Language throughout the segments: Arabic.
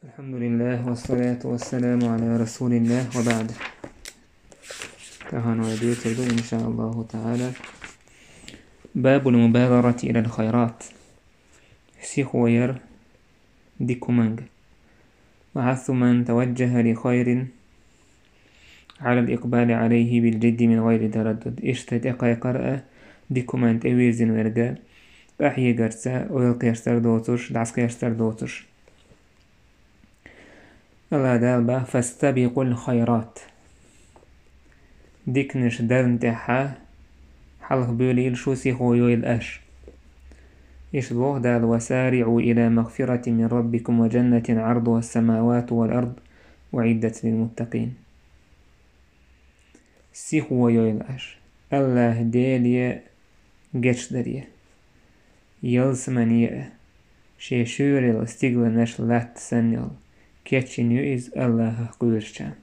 الحمد لله والصلاة والسلام على رسول الله وبعد. كهان وديت إن شاء الله تعالى باب المبادرة إلى الخيرات سيخوير ديكومانج وعث من توجه لخير على الإقبال عليه بالجد من غير تردد اشتدق قرأ ديكومانت أويزن ورقا بأحيي قرسا ويلقيشتر دوتش دعسكيشتر دوتش الله دالبا فاستبقوا الخيرات ديكنش درنتحا حلق بوليل شو سيخويو الأش إشبوه دال وسارعوا إلى مغفرة من ربكم وجنة عرضها السماوات والأرض وعدت للمتقين سيخويو الأش الله داليا جيش داريا يلسمانيا شيشوري الاستيغل نشلات سنيل كيتشينيو إز الله قويرشان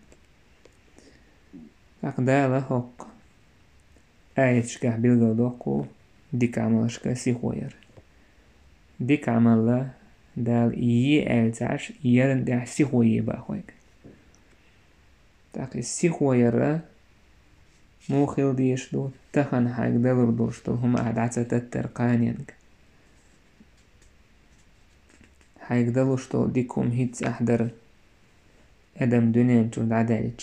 أقدال حق آيتشكا بلغدوكو ديك عملشكا سيخوير ديك عمل دال يالتاش يرندع سيخوي باخويك تاكي سيخوير موخيل ديشدو تخن حاك دلر دوشتو هم أعدعتا تترقانينك حاك دلوشتو ديكم هيتس أحدر أدم دنيا جود عدالج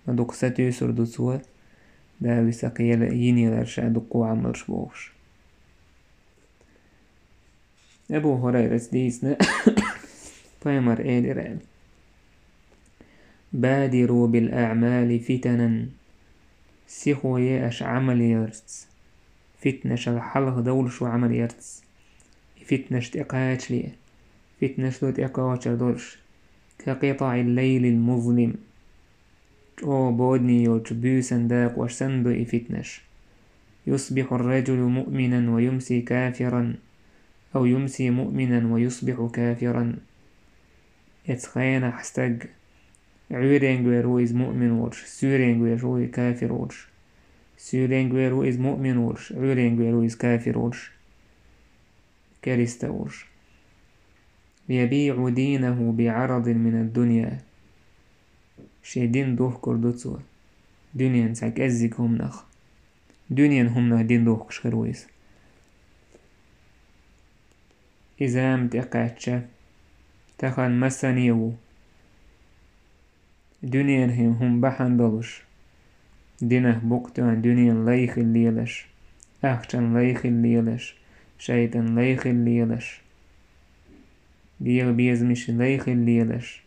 مدوك ساتيو سردو سوا دا ويساقيال يني لرشا دقو عملش بوغش أبو هريرة ديسنا بايمر إيلي بادروا بالأعمال فتنا سيخوية أش عمل يرتس فتنش الحلق دولش عمل يرتس فتنش تقايتش ليه فتنش دو تقايتش دولش كقطع الليل المظلم او بودني يوج بيسن داق وشسندو فتنش يصبح الرجل مؤمنا ويمسي كافرا أو يمسي مؤمنا ويصبح كافرا اتخينا حستق عيرينغويرو إز مؤمن ورش سيرينغويرو كافر ورش سيرينغويرو إز مؤمن ورش عيرينغويرو إز كافر ورش كاريستا ورش يبيع دينه بعرض من الدنيا شيدين دوه كردوتسوا دنيا نساك أزيك هم نخ دنيا هم نخ دين دوه كشخرويس إذا متقاتشا تخن مسانيو دنيا هم بحن دلش دينه بوقتان دنيا ليخ الليلش أخشان ليخ الليلش شيطان ليخ الليلش بيغ بيزمش ليخ الليلش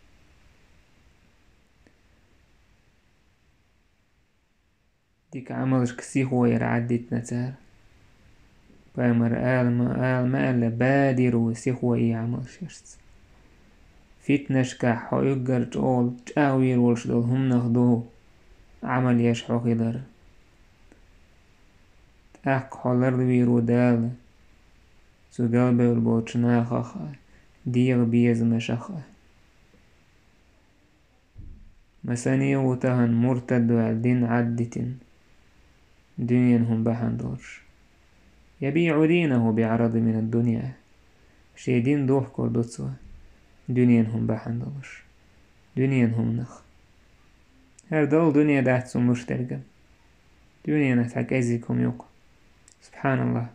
ديك عملش كسيخ ويرعدت نتار بامر آل ما ألا بادروا سيخ ويعملش يرس فتنش كحو يقر جول جاوير ولش دول هم نخدو عمل يشحو خدر أحق حولر دويرو دال سو قلبه والبوچنا خخا ديغ بيزم شخا مساني وتهن مرتد والدين عدتين دنيا هم بحن دورش يبيع دينه بعرض من الدنيا شيدين دوح كردوتسوا دنيا هم بحن دورش دنيا هم نخ هر دول دنيا داتسو مشترقا دنيا نتحك أزيكم يوق سبحان الله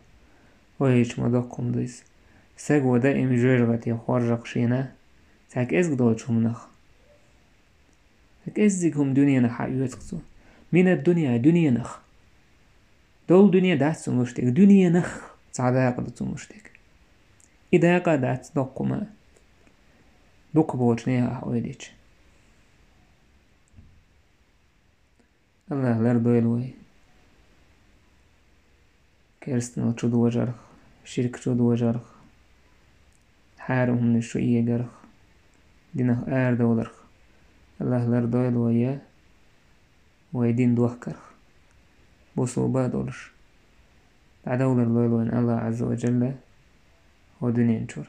وهيش مدقكم ديس ساقوا دائم جوجغتي خورجق شينا تحك أزيك دولشهم نخ تحك أزيكم دنيا نخ يوتكسو من الدنيا دنيا نخ دول دنيا داتسو مشترق دنيا نخ تعداق داتسو مشترق إذا قادات دقما دق بوجنيها أحواليش الله لردو يلوي كرستنا تشود وجرخ شرك تشود وجرخ حارهم نشوية جرخ دينه آر دولرخ الله لردو يلوي ويدين دوح كرخ بصوبة دولش دولر لويلوين الله عز وجل هو دنيا نشور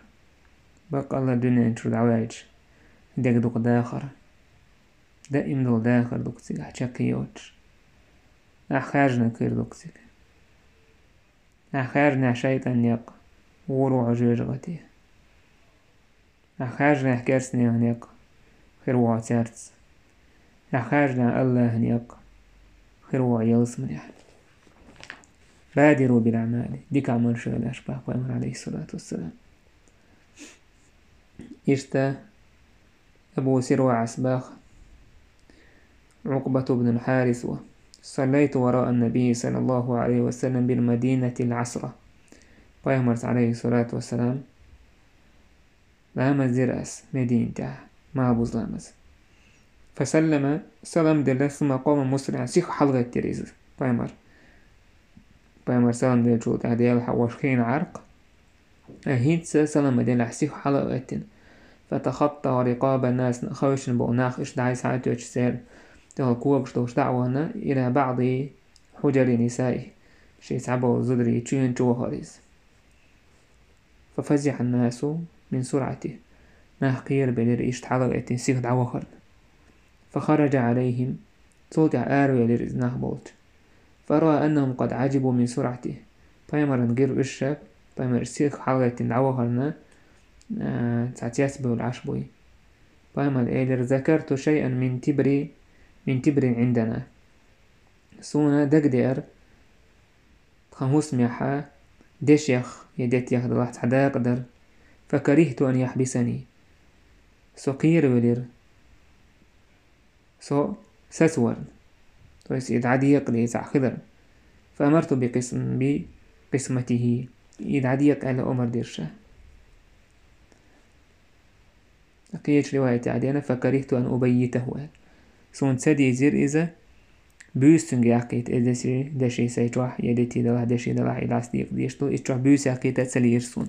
بق الله دنيا نشور دعوايج ديك دوق داخر دائم دول داخر دوق سيقح چاقيوش أخارجنا كير دوق سيق أخارجنا شيطان يق ورو عجوج غتيه أحاج له كرسني هنيق خير وعتارت أحاج له الله هنيق خير وعيلس من يعني بادروا بالأعمال ديك عمل شو الأشباه وأمر عليه الصلاة والسلام إشتا أبو سروع عسباخ عقبة بن الحارث صليت وراء النبي صلى الله عليه وسلم بالمدينة العصرة وأمر عليه الصلاة والسلام لامز درأس مدينة ما أبو زلامز فسلم سلام دل ثم قام مسرعا سيخ حلقة تريز بأمر سلام دل جود أديال حوشكين عرق أهيد سلام دل سيخ حلقة فتخطى رقاب الناس خوش بوناخ إش دعي ساعات يجسير تغلقوا بشتوش دعوانا إلى بعض حجر نسائه شيء سعبه زدري تشين جوهريز ففزع الناس من سرعته نحقير بلير إيش حلقة سيخ دعوهر فخرج عليهم صوت آرو يليرز نهبوت فرأى أنهم قد عجبوا من سرعته فيمر نقر الشاب فيمر سيخ حلقة دعوهرنا تعتيسبه العشبوي فيمر إيلر ذكرت شيئا من تبر عندنا سونا دقدر خموس ميحا دشيخ يدت ياخد الله حدا قدر فكرهت أن يحبسني سقير ولير سسور تويس يدعدي يقلي خضر فأمرت بقسمته يدعدي على أمر ديرشا أقيت رواية عدينا فكرهت أن أبيته سون تسدي زير إذا بوستن يقيت دشي سيتوح يدتي دلح دشي دلح إلاستيق ديشتو إتوح بوس يقيت تسلي يرسون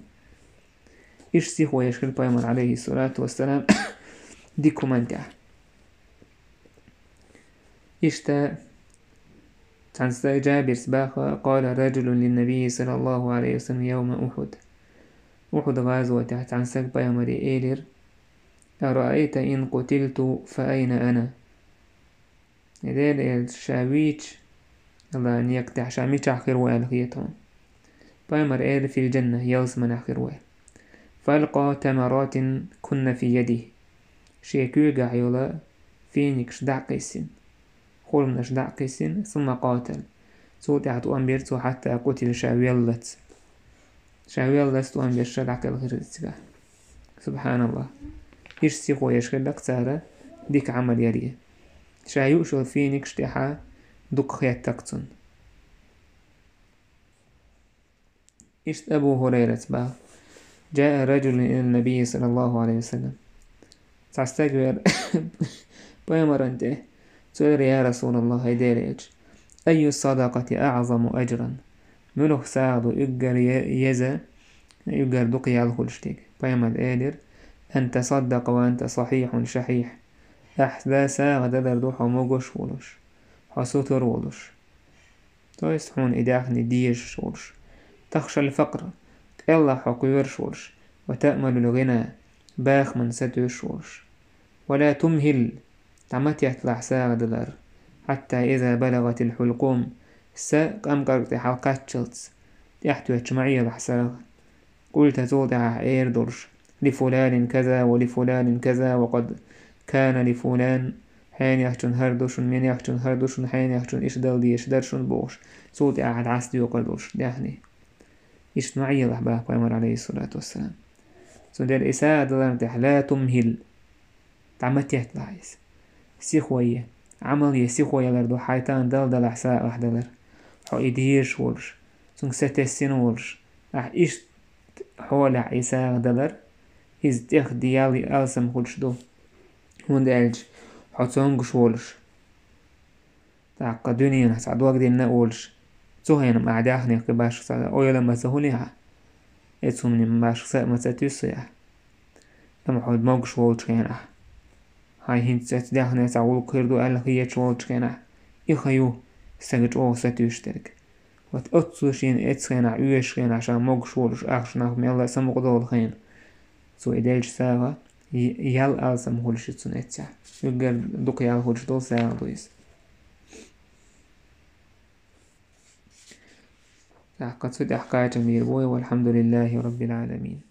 إيش سيخو يشكل بايمر عليه الصلاة والسلام ديكو منتع إشتا عن جابر سباخة قال رجل للنبي صلى الله عليه وسلم يوم أحد غازوة تحت عن ساق بايمر إيلر أرأيت إن قتلت فأين أنا إذن الشاويش الله أن يقتح شاميش آخر والخيطان بايمر إيلر في الجنة يلس من آخر وال فألقى تمرات كن في يده شيكو قاعيولا فينيكش دعقيسين خلمناش دعقيسين ثم قاتل صوت عطو أنبيرتو حتى قتل شاويلت تو أنبير شدعك الغرزة سبحان الله إيش سيخو يشغلك سارة ديك عمل يليه شايوشو فينيكش تحا دوك خيات تقتن إيش أبو هريرة با جاء رجل إلى النبي صلى الله عليه وسلم تستقبل بيمرنته سؤال يا رسول الله هيديريج أي الصدقة أعظم أجرا ملوك ساعدو إقر يزا إقر دقيا الخلشتك بيمر إيدر أن تصدق وأنت صحيح شحيح أحدا ساعد دردوح وموغوش ولوش حسوتر ولوش تويست حون إداخني ديش ولوش تخشى الفقر إلا حقير ولوش وتأمل الغنى باخ من ستوش ولوش ولا تمهل تعمت يطلع ساعد دلار حتى إذا بلغت الحلقوم ساق أمقرت حلقات شلتس يحتو يجمعي الحساغ قلت توضع إير درش لفلان كذا ولفلان كذا وقد كان لفلان حين يحجن هردوش من يحجن هردوش حين يحجن إشدال دي إشدارشن بوش صوت أحد عسدي وقردوش يعني إجتماعي الأحباب قيمر عليه الصلاة والسلام سودال إساءة دلار لا تمهل تعمت يحتلاعيس سيخوية عمل يسيخوية لردو حيتان دل حساء وحدلر حو إدهيش ولش سنك ستسين ولش إيش حول إساءة دلر إز تيخ ديالي ألسم خلش دو هون دالج حوتونغش ولش تاقا دنيا نحسعد وقت إنا ولش توهينا مع داخني قباش سادا أويلا ما سهوليها إتسو مني مباش ساء ما ستوسيها لما حود موغش ولش كينا هاي هنت سات داخني ساول كيردو ألا خياتش ولش كينا إخيو ساقج أو ستوشترك وتأتسوشين إتسخينا عيوش خينا عشان موغش ولش أخشنا ميلا سمقضول خين سو إدالج ساغا يال ألسم هولش تسونيتسا يقر دوك يال هولش دول ساغا دويس قد سد أحقاية ميربوي والحمد لله رب العالمين.